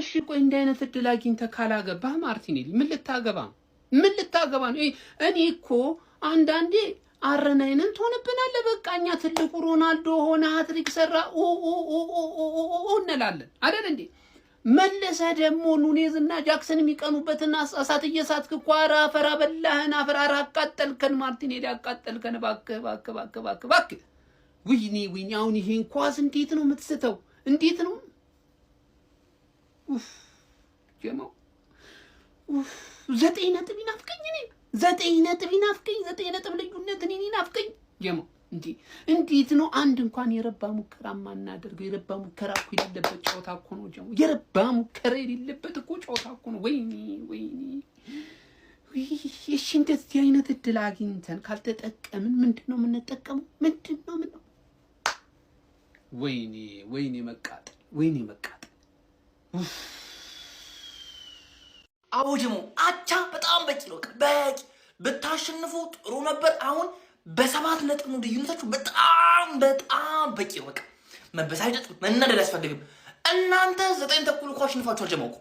እሺ ቆይ እንደ አይነት እድል አግኝተህ ካላገባህ ማርቲኔሊ ምን ልታገባ ነው? እኔ እኮ አንዳንዴ አረናይነን ትሆንብናለህ። በቃ እኛ ትልቁ ሮናልዶ ሆነ ሃትሪክ ሰራ እንላለን አይደል እንዴ? መለሰ ደግሞ ኑኔዝና ጃክሰን የሚቀኑበትና እሳት እየሳትክ እኮ አፈራ በላህን አፈራ አቃጠልከን። ማርቲኔሊ አቃጠልከን። እባክህ ወይኔ አሁን ይሄን ኳስ እንዴት ነው የምትስተው? እንዴት ነው ጀማው 9 ነጥብ ይናፍቀኝ። 9 ነጥብ ልዩነት እኔ ይናፍቀኝ ጀማው። እንዴት ነው አንድ እንኳን የረባ ሙከራ ማናደርገው? የረባ ሙከራ እኮ የሌለበት ጨዋታ እኮ ነው ጀማው። የረባ ሙከራ የሌለበት እኮ ጨዋታ እኮ ነው። ወይኔ እሺ እንደዚህ አይነት እድል አግኝተን ካልተጠቀምን ምንድነው የምንጠቀመው? ምንድነው? ወይኔ መቃጠል። አዎ ጀሞ አቻ በጣም በቂ ነው። በቂ ብታሸንፉ ጥሩ ነበር። አሁን በ7 ነጥብ ነው ልዩነታችሁ። በጣም በቂ ነው። በቃ መበሳጨት መናደድ አያስፈልግም። እናንተ 9 ተኩል እኮ አሸንፋችኋል ጀሞ እኮ።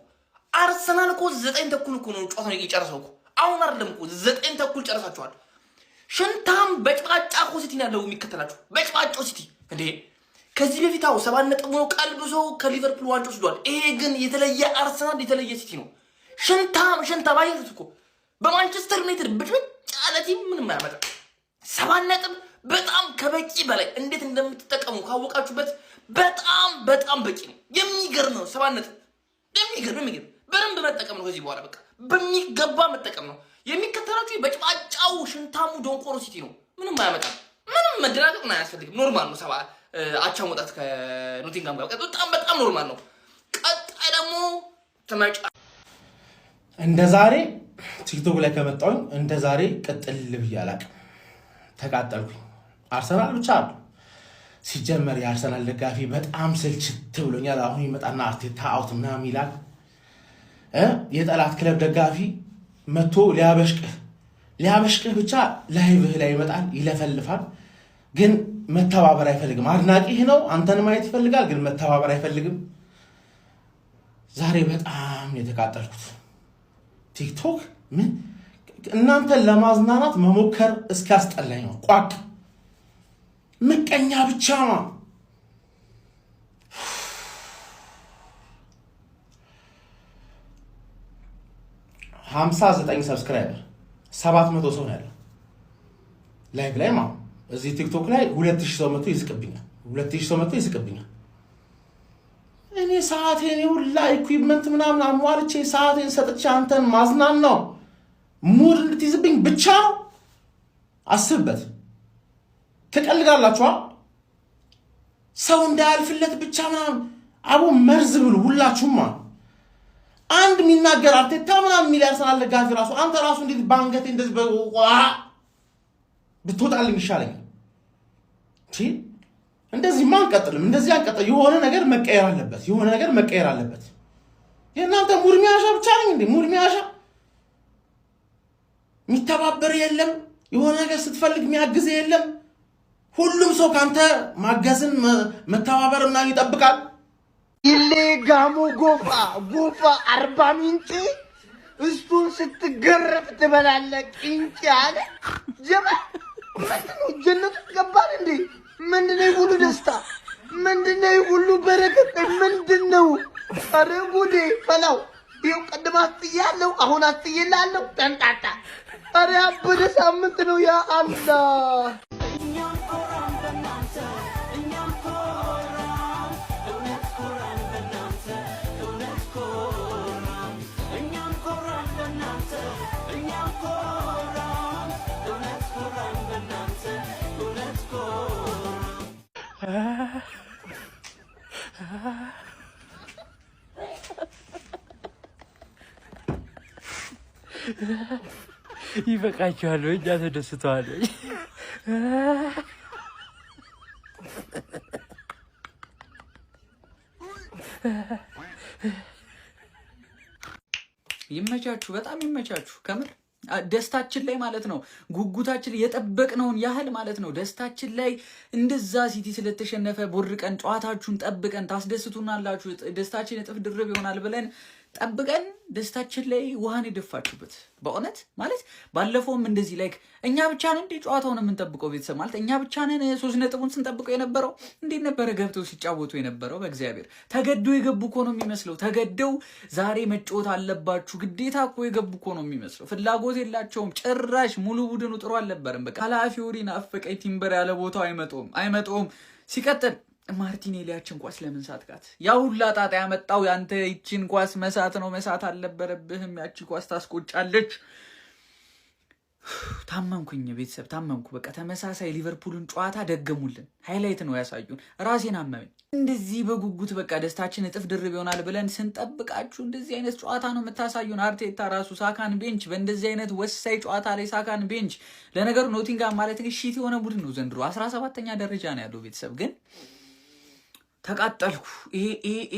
አርሰናል እኮ 9 ተኩል እኮ ነው ጨዋታውን የጨረሰው እኮ። አሁን አይደለም እኮ 9 ተኩል ጨርሳችኋል። ሽንታም በጭቃጫ እኮ ሲቲ ነው ያለው የሚከተላችሁ። በጭቃጫው ሲቲ እንዴ ከዚህ በፊት 7 ነጥብ ነው ቀልብሶ ከሊቨርፑል ዋንጫ ወስዷል። ይሄ ግን የተለየ አርሰናል የተለየ ሲቲ ነው። ሽንታ ባይዙት እኮ በማንቸስተር ዩናይትድ ብጭብጭ ያለ ቲም ምንም አያመጣም። 7 ነጥብ በጣም ከበቂ በላይ እንዴት እንደምትጠቀሙ ካወቃችሁበት በጣም በቂ ነው። የሚገርም ነው 7 ነጥብ የሚገርም በደንብ መጠቀም ነው። ከዚህ በኋላ በቃ በሚገባ መጠቀም ነው። የሚከተላችሁ በጭባጫው ሽንታሙ ዶንቆሮ ሲቲ ነው። ምንም አያመጣም። ምንም መደናገጥ ነው አያስፈልግም። ኖርማል ነው። አቻ መውጣት ከኖቲንጋም ጋር በጣም ኖርማል ነው። ቀጣይ ደግሞ ተመጫ እንደዛሬ ቲክቶክ ላይ ከመጣሁኝ እንደዛሬ ቅጥል ብዬ አላቅም። ተቃጠልኩኝ። አርሰናል ብቻ አሉ ሲጀመር የአርሰናል ደጋፊ በጣም ስልችት ብሎኛል። አሁን ይመጣና አርቴታ አውት ምናምን ይላል። የጠላት ክለብ ደጋፊ መጥቶ ሊያበሽቅህ ብቻ ላይቭህ ላይ ይመጣል፣ ይለፈልፋል። ግን መተባበር አይፈልግም። አድናቂህ ነው፣ አንተን ማየት ይፈልጋል፣ ግን መተባበር አይፈልግም። ዛሬ በጣም የተቃጠልኩት ቲክቶክ ምን እናንተን ለማዝናናት መሞከር እስካስጠላኝ ነው። ቋቅ ምቀኛ ብቻ ነው። 59 ሰብስክራይበር 700 ሰው ነው ያለው ላይቭ ላይ ማለት እዚህ ቲክቶክ ላይ 2000 ሰው መጥቶ ይስቅብኛል። እኔ ሰዓቴን ሁላ ኢኩዊፕመንት ምናምን አሟልቼ ሰዓቴን ሰጥቼ አንተን ማዝናን ነው ሙድ እንድትይዝብኝ ብቻ ነው። አስብበት። ትቀልጋላችሁ። ሰው እንዳያልፍለት ብቻ ምናምን አቡ መርዝ ብሉ ሁላችሁም። አንድ የሚናገር አርቴታ ምናምን የሚል ያርሰናል ደጋፊ ራሱ አንተ ራሱ እንዴት ባንገቴ እንደዚህ ብትወጣልኝ ይሻለኛል። እንደዚህ አንቀጥልም። እንደዚህ አንቀጥል። የሆነ ነገር መቀየር አለበት። የእናንተ ሙርሚያሻ ብቻ ነኝ እንዴ? ሙርሚያሻ የሚተባበር የለም። የሆነ ነገር ስትፈልግ የሚያግዝ የለም። ሁሉም ሰው ካንተ ማገዝን መተባበር ምናምን ይጠብቃል። ኢሌ ጋሞ ጎፋ 40 ሚንጭ እሱን ስትገረፍ ትበላለህ። ቂንጭ አለ ጀባ ምንድነው? ጀነት ገባን እንዴ? ምንድነው ሁሉ ደስታ? ምንድነው ሁሉ በረከት? ምንድነው? ኧረ ጉዴ ፈላው። ይኸው ቀድም አስጥያለሁ፣ አሁን አስጥይላለሁ። ጠንጣጣ። ኧረ አበደ ሳምንት ነው። ያ አላህ ይበቃችኋል። እኛ ተደስተዋል። ይመቻችሁ፣ በጣም ይመቻችሁ። ከምር ደስታችን ላይ ማለት ነው ጉጉታችን የጠበቅነውን ያህል ማለት ነው ደስታችን ላይ እንደዛ ሲቲ ስለተሸነፈ ቦርቀን ጨዋታችሁን ጠብቀን ታስደስቱናላችሁ ደስታችን እጥፍ ድርብ ይሆናል ብለን ጠብቀን ደስታችን ላይ ውሃን ይደፋችሁበት በእውነት ማለት ባለፈውም እንደዚህ ላይክ እኛ ብቻ ነን እንዴ ጨዋታውን የምንጠብቀው ቤተሰብ ማለት እኛ ብቻ ነን 3 ነጥቡን ስንጠብቀው የነበረው እንዴት ነበረ ገብተው ሲጫወቱ የነበረው በእግዚአብሔር ተገደው የገቡ እኮ ነው የሚመስለው ተገደው ዛሬ መጫወት አለባችሁ ግዴታ እኮ የገቡ እኮ ነው የሚመስለው ፍላጎት የላቸውም ጭራሽ ሙሉ ቡድኑ ጥሩ አልነበረም በቃ ኃላፊውሪን አፈቀይ ቲምበር ያለ ቦታው አይመጣውም ሲቀጥል ማርቲኔሊያችን ኳስ ለምን ሳትካት ያው ሁላ ጣጣ ያመጣው ያንተ ይቺን ኳስ መሳት ነው መሳት አልነበረብህም ያቺ ኳስ ታስቆጫለች ታመምኩኝ ቤተሰብ ታመምኩ በቃ ተመሳሳይ ሊቨርፑልን ጨዋታ ደገሙልን ሃይላይት ነው ያሳዩን ራሴን አመመኝ እንደዚህ በጉጉት በቃ ደስታችን እጥፍ ድርብ ይሆናል ብለን ስንጠብቃችሁ እንደዚህ አይነት ጨዋታ ነው የምታሳዩን አርቴታ ራሱ ሳካን ቤንች በእንደዚህ አይነት ወሳኝ ጨዋታ ላይ ሳካን ቤንች ለነገሩ ኖቲንጋም ማለት ግን ሺት የሆነ ቡድን ነው ዘንድሮ 17ኛ ደረጃ ነው ያለው ቤተሰብ ግን ተቃጠልኩ ይሄ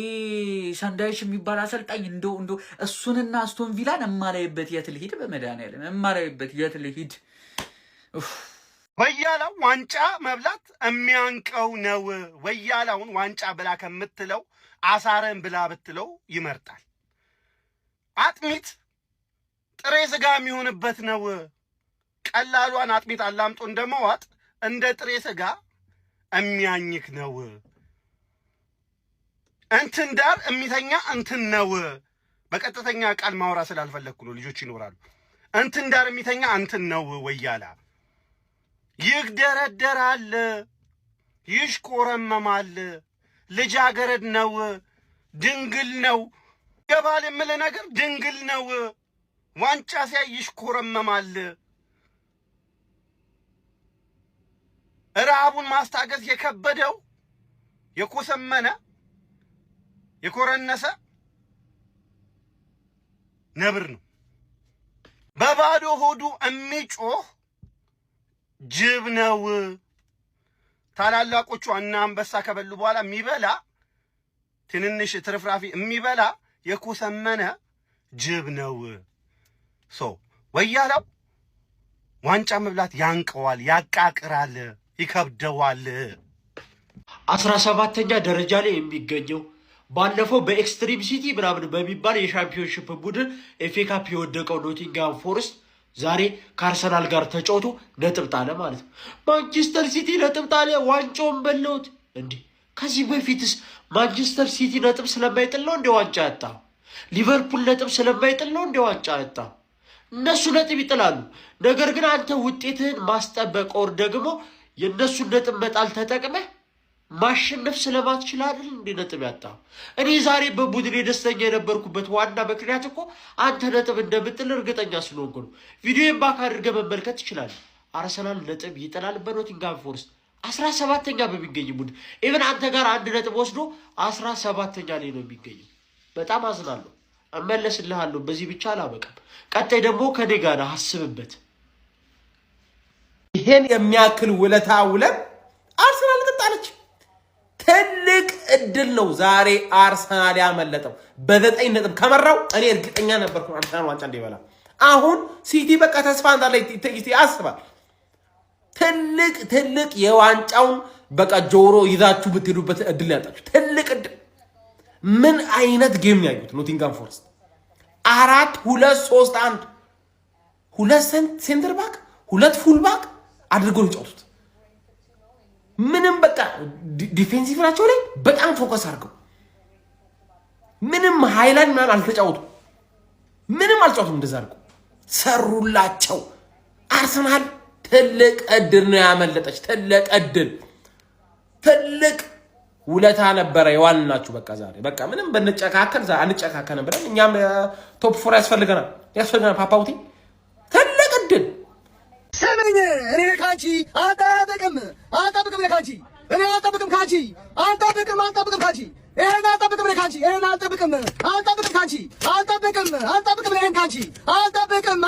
ሰንዳይሽ የሚባል አሰልጣኝ እንደው እሱንና አስቶን ቪላን እማላይበት የት ልሂድ በመድኃኒዓለም እማላይበት የት ልሂድ ወያላው ዋንጫ መብላት የሚያንቀው ነው ወያላውን ዋንጫ ብላ ከምትለው አሳረን ብላ ብትለው ይመርጣል አጥሚት ጥሬ ስጋ የሚሆንበት ነው ቀላሏን አጥሚት አላምጦ እንደመዋጥ እንደ ጥሬ ስጋ የሚያኝክ ነው እንትን ዳር የሚተኛ እንትን ነው በቀጥተኛ ቃል ማውራ ስላልፈለኩ ነው ልጆች ይኖራሉ እንትን ዳር የሚተኛ እንትን ነው ወያላ ይግደረደራል ይሽቆረመማል ልጃገረድ ነው ድንግል ነው ገባል የምለ ነገር ድንግል ነው ዋንጫ ሲያይ ይሽቆረመማል ረሃቡን ማስታገስ የከበደው የኮሰመነ የኮረነሰ ነብር ነው በባዶ ሆዱ የሚጮህ ጅብ ነው ታላላቆቹ እና አንበሳ ከበሉ በኋላ የሚበላ ትንንሽ ትርፍራፊ የሚበላ የኮሰመነ ጅብ ነው ወያላው ዋንጫ መብላት ያንቀዋል ያቃቅራል ይከብደዋል 17ኛ ደረጃ ላይ የሚገኘው ባለፈው በኤክስትሪም ሲቲ ምናምን በሚባል የሻምፒዮንሺፕ ቡድን ኤፍኤ ካፕ የወደቀው ኖቲንጋም ፎረስት ዛሬ ከአርሰናል ጋር ተጫውቶ ነጥብ ጣለ ማለት ነው። ማንቸስተር ሲቲ ነጥብ ጣለ፣ ዋንጫውን በለውት። እንዴ ከዚህ በፊትስ ማንቸስተር ሲቲ ነጥብ ስለማይጥል ነው እንደ ዋንጫ ያጣ? ሊቨርፑል ነጥብ ስለማይጥል ነው እንደ ዋንጫ ያጣ? እነሱ ነጥብ ይጥላሉ። ነገር ግን አንተ ውጤትህን ማስጠበቅ ወር ደግሞ የእነሱን ነጥብ መጣል ተጠቅመህ ማሸነፍ ስለማትችል አይደል እንዴ ነጥብ ያጣ? እኔ ዛሬ በቡድኔ ደስተኛ የነበርኩበት ዋና ምክንያት እኮ አንተ ነጥብ እንደምጥል እርግጠኛ ስለሆንኩ ነው። ቪዲዮን ባክ አድርገህ መመልከት ትችላለህ። አርሰናል ነጥብ ይጥላል በኖቲንጋም ፎረስት 17ኛ በሚገኝ ቡድን ኢቭን አንተ ጋር አንድ ነጥብ ወስዶ 17ኛ ላይ ነው የሚገኘው። በጣም አዝናለሁ። እመለስልሃለሁ። በዚህ ብቻ አላበቃም። ቀጣይ ደግሞ ከኔ ጋር አስብበት። ይሄን የሚያክል ውለታ ውለን አርሰናል ተጣለች። ትልቅ እድል ነው ዛሬ አርሰናል ያመለጠው። በ9 ነጥብ ከመራው እኔ እርግጠኛ ነበርኩ አርሰናል ዋንጫ እንደሚበላ። አሁን ሲቲ በቃ ተስፋ እንዳለ ያስባል። ትልቅ የዋንጫውን በቃ ጆሮ ይዛችሁ ብትሄዱበት እድል ያጣችሁ ትልቅ እድል። ምን አይነት ጌም ነው ያዩት? ኖቲንጋም ፎረስት 4-2-3-1 2 ሴንተር ባክ 2 ፉል ባክ አድርገው ይጫወቱት። ምንም በቃ ዲፌንሲቭ ናቸው ላይ በጣም ፎከስ አድርገው ምንም ሃይላንድ ምናምን አልተጫወቱም። ምንም አልጫወቱም። እንደዛ አድርገው ሰሩላቸው። አርሰናል ትልቅ እድል ነው ያመለጠች። ትልቅ እድል ትልቅ ውለታ ነበረ የዋልናችሁ። በቃ ዛሬ በቃ ምንም በንጨካከል አንጨካከል ብለን እኛም ቶፕ 4 ያስፈልገናል ፓፓውቲ ትልቅ እድል ሰመኝ እኔ ካንቺ አጣበቅም ለካንቺ እኔ አጣበቅም ካንቺ አጣበቅም ካንቺ እኔ አጣበቅም ለካንቺ እኔ አጣበቅም ካንቺ አጣበቅም ለካንቺ አጣበቅም